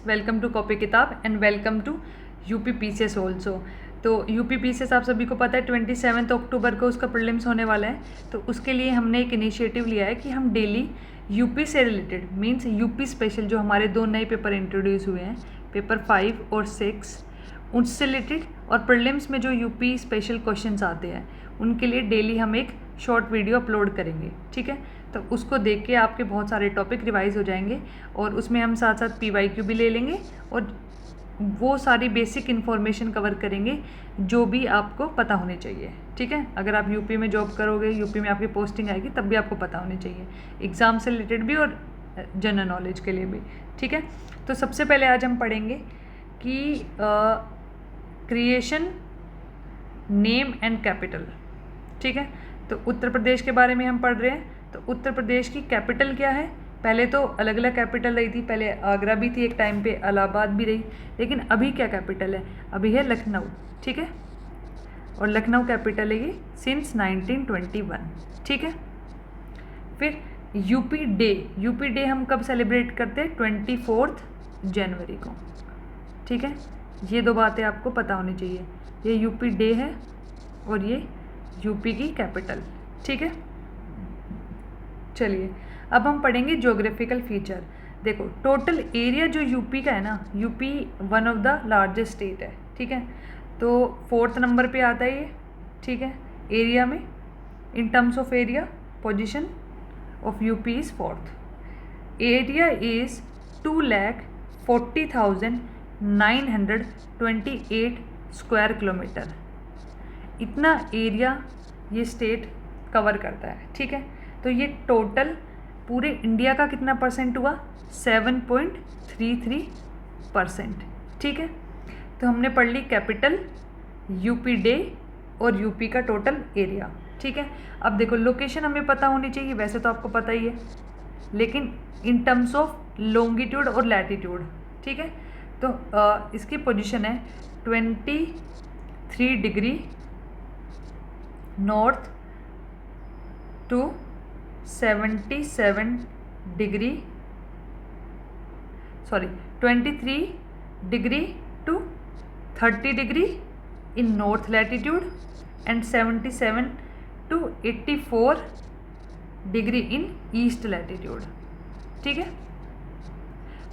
Welcome to copy किताब and welcome to UP PCS also. तो UP PCS आप सभी को पता है 27 अक्टूबर को उसका प्रीलिम्स होने वाला है। तो उसके लिए हमने एक इनिशिएटिव लिया है कि हम डेली यूपी से रिलेटेड मींस यूपी स्पेशल जो हमारे 2 नए पेपर इंट्रोड्यूस हुए हैं, पेपर 5 और 6, उससे रिलेटेड और प्रीलिम्स में जो यूपी स्पेशल क्वेश्चंस आते हैं उनके लिए डेली हम एक शॉर्ट वीडियो अपलोड करेंगे। ठीक है, तो उसको देख के आपके बहुत सारे टॉपिक रिवाइज हो जाएंगे और उसमें हम साथ साथ PYQ भी ले लेंगे और वो सारी बेसिक इन्फॉर्मेशन कवर करेंगे जो भी आपको पता होनी चाहिए। ठीक है, अगर आप यूपी में जॉब करोगे, यूपी में आपकी पोस्टिंग आएगी, तब भी आपको पता होनी चाहिए, एग्ज़ाम से रिलेटेड भी और जनरल नॉलेज के लिए भी। ठीक है, तो सबसे पहले आज हम पढ़ेंगे कि क्रिएशन, नेम एंड कैपिटल। ठीक है, तो उत्तर प्रदेश के बारे में हम पढ़ रहे हैं। तो उत्तर प्रदेश की कैपिटल क्या है? पहले तो अलग अलग कैपिटल रही थी, पहले आगरा भी थी एक टाइम पे, इलाहाबाद भी रही, लेकिन अभी क्या कैपिटल है? अभी है लखनऊ। ठीक है, और लखनऊ कैपिटल है ये सिंस 1921। ठीक है, फिर यूपी डे हम कब सेलिब्रेट करते हैं? 24 जनवरी को। ठीक है, ये 2 बातें आपको पता होनी चाहिए, ये यूपी डे है और ये यूपी की कैपिटल। ठीक है, चलिए अब हम पढ़ेंगे ज्योग्राफिकल फीचर। देखो, टोटल एरिया जो यूपी का है ना, UP one of the largest state है। ठीक है, तो 4th नंबर पे आता है ये। ठीक है, एरिया में इन terms of area position of UP is 4th। Area is 2,40,928 square kilometre. इतना एरिया ये स्टेट कवर करता है। ठीक है, तो ये टोटल पूरे इंडिया का कितना परसेंट हुआ? 7.33%। ठीक है, तो हमने पढ़ ली कैपिटल, यूपी डे और यूपी का टोटल एरिया। ठीक है, अब देखो लोकेशन हमें पता होनी चाहिए, वैसे तो आपको पता ही है, लेकिन इन टर्म्स ऑफ लॉन्गिट्यूड और लैटिट्यूड। ठीक है, तो इसकी पोजीशन है 23 degree north to 23 degree to 30 degree in north latitude and 77 to 84 degree in east latitude. ठीक है,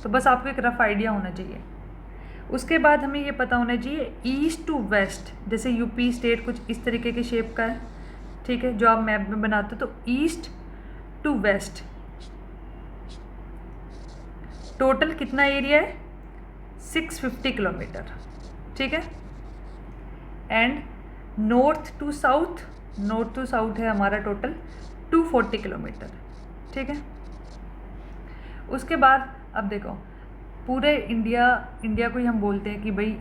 तो बस आपको एक रफ आइडिया होना चाहिए। उसके बाद हमें ये पता होना चाहिए ईस्ट टू वेस्ट, जैसे यूपी स्टेट कुछ इस तरीके के शेप का है। ठीक है, जो आप मैप में बनाते हो, तो ईस्ट टू वेस्ट टोटल कितना एरिया है? 650 किलोमीटर। ठीक है, एंड नॉर्थ टू साउथ है हमारा टोटल 240 किलोमीटर। ठीक है, उसके बाद अब देखो पूरे इंडिया को ही हम बोलते हैं कि भाई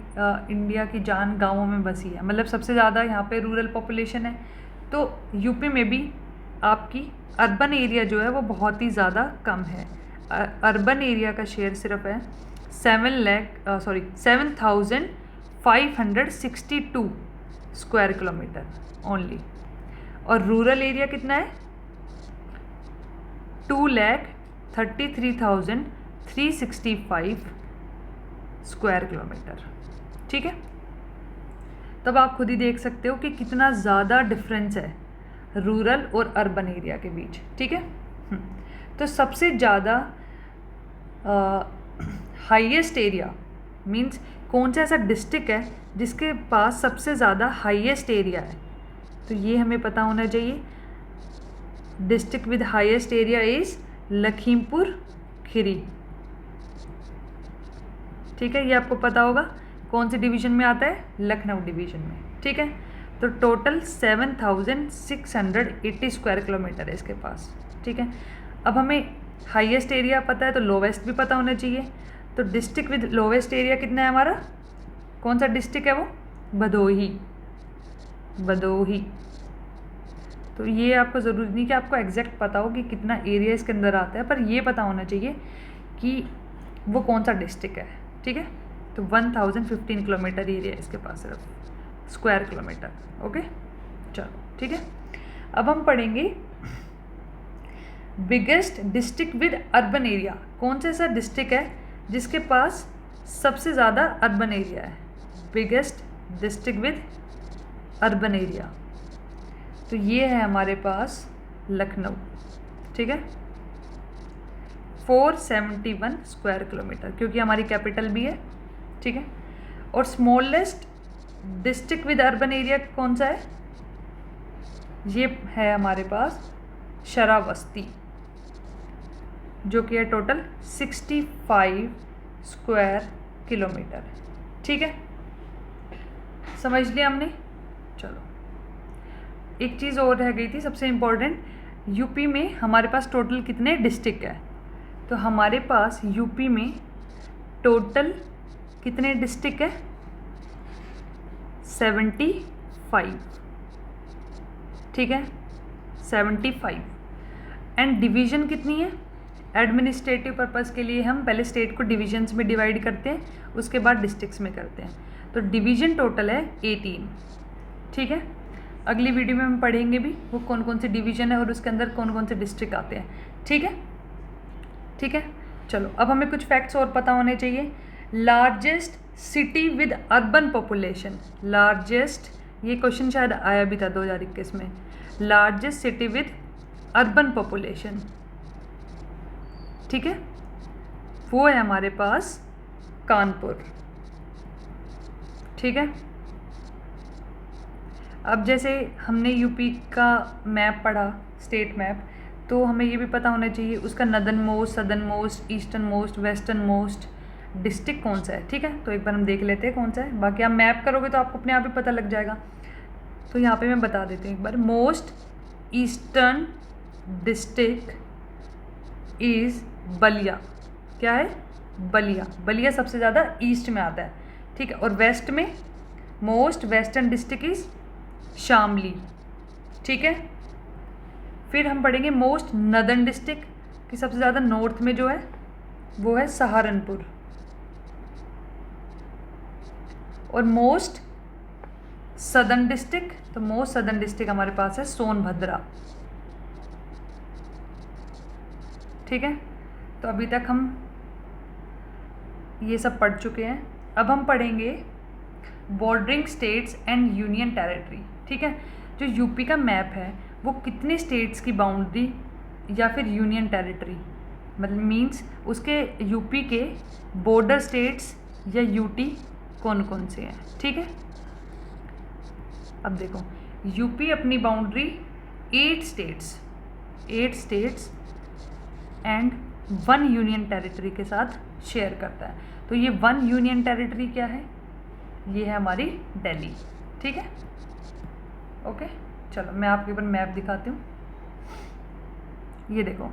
इंडिया की जान गाँवों में बसी है, मतलब सबसे ज़्यादा यहाँ पे रूरल पॉपुलेशन है। तो यूपी में भी आपकी अर्बन एरिया जो है वो बहुत ही ज़्यादा कम है। अर्बन एरिया का शेयर सिर्फ है 7,562 स्क्वायर किलोमीटर ओनली, और रूरल एरिया कितना है? 2,33,365 स्क्वायर किलोमीटर। ठीक है, तब आप खुद ही देख सकते हो कि कितना ज़्यादा डिफरेंस है रूरल और अर्बन एरिया के बीच। ठीक है, तो सबसे ज़्यादा हाईएस्ट एरिया मींस कौन सा ऐसा डिस्ट्रिक्ट है जिसके पास सबसे ज़्यादा हाईएस्ट एरिया है? तो ये हमें पता होना चाहिए। District with highest area is Lakhimpur Kheri. ठीक है, ये आपको पता होगा कौन से डिवीज़न में आता है? लखनऊ डिवीज़न में। ठीक है, तो टोटल 7,680 स्क्वायर किलोमीटर है इसके पास। ठीक है, अब हमें हाईएस्ट एरिया पता है तो लोवेस्ट भी पता होना चाहिए। तो डिस्ट्रिक्ट विद लोवेस्ट एरिया कितना है हमारा? कौन सा डिस्ट्रिक्ट है वो? भदोही। तो ये आपको ज़रूरी नहीं कि आपको एग्जैक्ट पता हो कि कितना एरिया इसके अंदर आता है, पर ये पता होना चाहिए कि वो कौन सा डिस्ट्रिक्ट है। ठीक है, तो 1015 किलोमीटर एरिया इसके पास सिर्फ स्क्वायर किलोमीटर। ओके, चलो ठीक है, अब हम पढ़ेंगे biggest district with urban area. कौन सा ऐसा डिस्ट्रिक्ट है जिसके पास सबसे ज़्यादा अर्बन एरिया है, biggest district with urban area, तो ये है हमारे पास लखनऊ। ठीक है, 471 स्क्वायर किलोमीटर, क्योंकि हमारी कैपिटल भी है। ठीक है, और smallest district with urban area कौन सा है? ये है हमारे पास शरावस्ती, जो कि है टोटल 65 स्क्वायर किलोमीटर। ठीक है, समझ लिया हमने। चलो, एक चीज़ और रह गई थी सबसे इम्पोर्टेंट, यूपी में हमारे पास टोटल कितने डिस्ट्रिक्ट है? तो हमारे पास यूपी में टोटल कितने डिस्ट्रिक्ट है? 75। ठीक है, 75। एंड डिवीज़न कितनी है? एडमिनिस्ट्रेटिव पर्पज़ के लिए हम पहले स्टेट को डिविजन्स में डिवाइड करते हैं, उसके बाद डिस्ट्रिक्ट्स में करते हैं। तो डिवीज़न टोटल है 18। ठीक है, अगली वीडियो में हम पढ़ेंगे भी वो कौन कौन से डिवीज़न है और उसके अंदर कौन कौन से डिस्ट्रिक्ट आते हैं। ठीक है, ठीक है। चलो, अब हमें कुछ फैक्ट्स और पता होने चाहिए। Largest city with urban population, largest, ये क्वेश्चन शायद आया भी था 2021 में। Largest city with urban population, ठीक है, वो है हमारे पास कानपुर। ठीक है, अब जैसे हमने यूपी का मैप पढ़ा, स्टेट मैप, तो हमें ये भी पता होना चाहिए उसका northern most, southern most, eastern most, western most district कौन सा है। ठीक है, तो एक बार हम देख लेते हैं कौन सा है, बाकी आप मैप करोगे तो आपको अपने आप ही पता लग जाएगा। तो यहाँ पे मैं बता देती हूँ एक बार। Most eastern district is Ballia. क्या है? बलिया। बलिया सबसे ज़्यादा ईस्ट में आता है। ठीक है, और वेस्ट में most western district is Shamli. ठीक है, फिर हम पढ़ेंगे मोस्ट नदर्न डिस्ट्रिक्ट कि सबसे ज़्यादा नॉर्थ में जो है वो है सहारनपुर, और मोस्ट सदर्न डिस्ट्रिक्ट, तो मोस्ट सदर्न डिस्ट्रिक्ट हमारे पास है सोनभद्रा। ठीक है, तो अभी तक हम ये सब पढ़ चुके हैं। अब हम पढ़ेंगे bordering states and union territory. ठीक है, जो यूपी का मैप है वो कितने स्टेट्स की बाउंड्री या फिर यूनियन टेरिटरी, मतलब मींस उसके यूपी के बॉर्डर स्टेट्स या यूटी कौन कौन से हैं। ठीक है, अब देखो, यूपी अपनी boundary 8 states and 1 union territory के साथ शेयर करता है। तो ये 1 यूनियन टेरिटरी क्या है? ये है हमारी दिल्ली। ठीक है, ओके। चलो, मैं आपके ऊपर मैप दिखाती हूँ। ये देखो,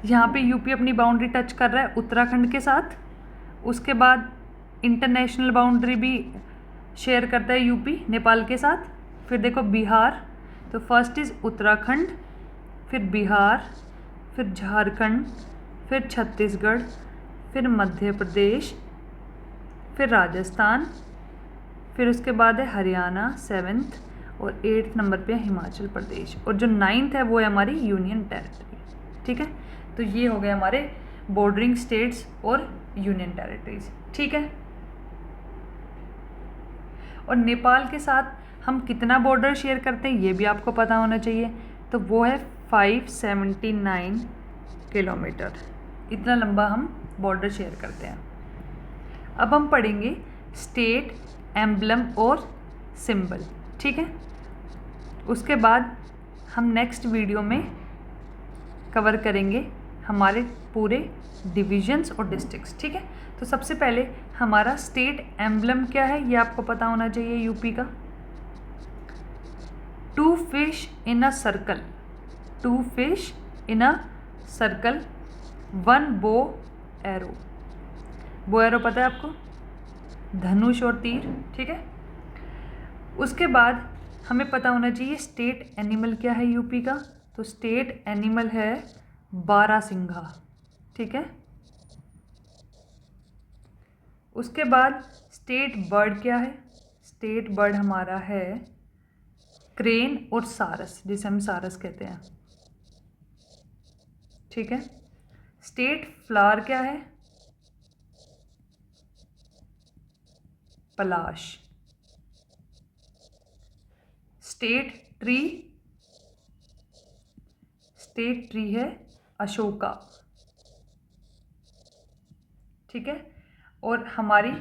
यहाँ पे यूपी अपनी बाउंड्री टच कर रहा है उत्तराखंड के साथ, उसके बाद इंटरनेशनल बाउंड्री भी शेयर करता है यूपी नेपाल के साथ। फिर देखो बिहार, तो फर्स्ट इज़ उत्तराखंड, फिर बिहार, फिर झारखंड, फिर छत्तीसगढ़, फिर मध्य प्रदेश, फिर राजस्थान, फिर उसके बाद है हरियाणा 7th, और 8th नंबर पे है हिमाचल प्रदेश, और जो 9th है वो है हमारी यूनियन टेरिटरी। ठीक है, तो ये हो गए हमारे बॉर्डरिंग स्टेट्स और यूनियन टेरिटरीज। ठीक है, और नेपाल के साथ हम कितना बॉर्डर शेयर करते हैं ये भी आपको पता होना चाहिए। तो वो है 579 किलोमीटर, इतना लंबा हम बॉर्डर शेयर करते हैं। अब हम पढ़ेंगे स्टेट एम्बलम और सिंबल। ठीक है, उसके बाद हम नेक्स्ट वीडियो में कवर करेंगे हमारे पूरे डिविजन्स और डिस्ट्रिक्ट्स। ठीक है, तो सबसे पहले हमारा स्टेट एम्बलम क्या है ये आपको पता होना चाहिए यूपी का। 2 fish in a circle, 2 fish in a circle, 1 बो एरो। बो एरो पता है आपको? धनुष और तीर। ठीक है, उसके बाद हमें पता होना चाहिए स्टेट एनिमल क्या है यूपी का। तो स्टेट एनिमल है बारहसिंघा। ठीक है, उसके बाद स्टेट बर्ड क्या है? स्टेट बर्ड हमारा है क्रेन और सारस, जिसे हम सारस कहते हैं। ठीक है, स्टेट फ्लावर क्या है? पलाश। स्टेट ट्री है अशोका। ठीक है। और हमारी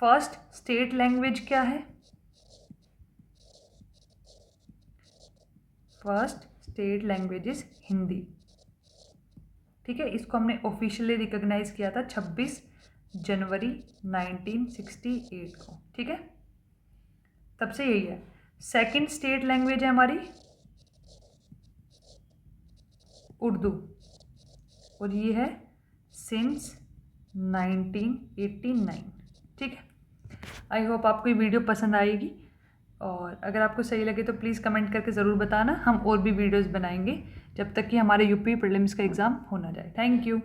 फर्स्ट स्टेट लैंग्वेज क्या है? First state language is Hindi. ठीक है। इसको हमने ऑफिशियली रिकॉग्नाइज किया था 26 जनवरी 1968 को। ठीक है। तब से यही है। सेकंड स्टेट लैंग्वेज है हमारी उर्दू, और ये है सिंस 1989। ठीक है। आई होप आपको ये वीडियो पसंद आएगी, और अगर आपको सही लगे तो प्लीज़ कमेंट करके ज़रूर बताना। हम और भी वीडियोस बनाएंगे जब तक कि हमारे यूपी प्रीलिम्स का एग्ज़ाम हो ना जाए। Thank you.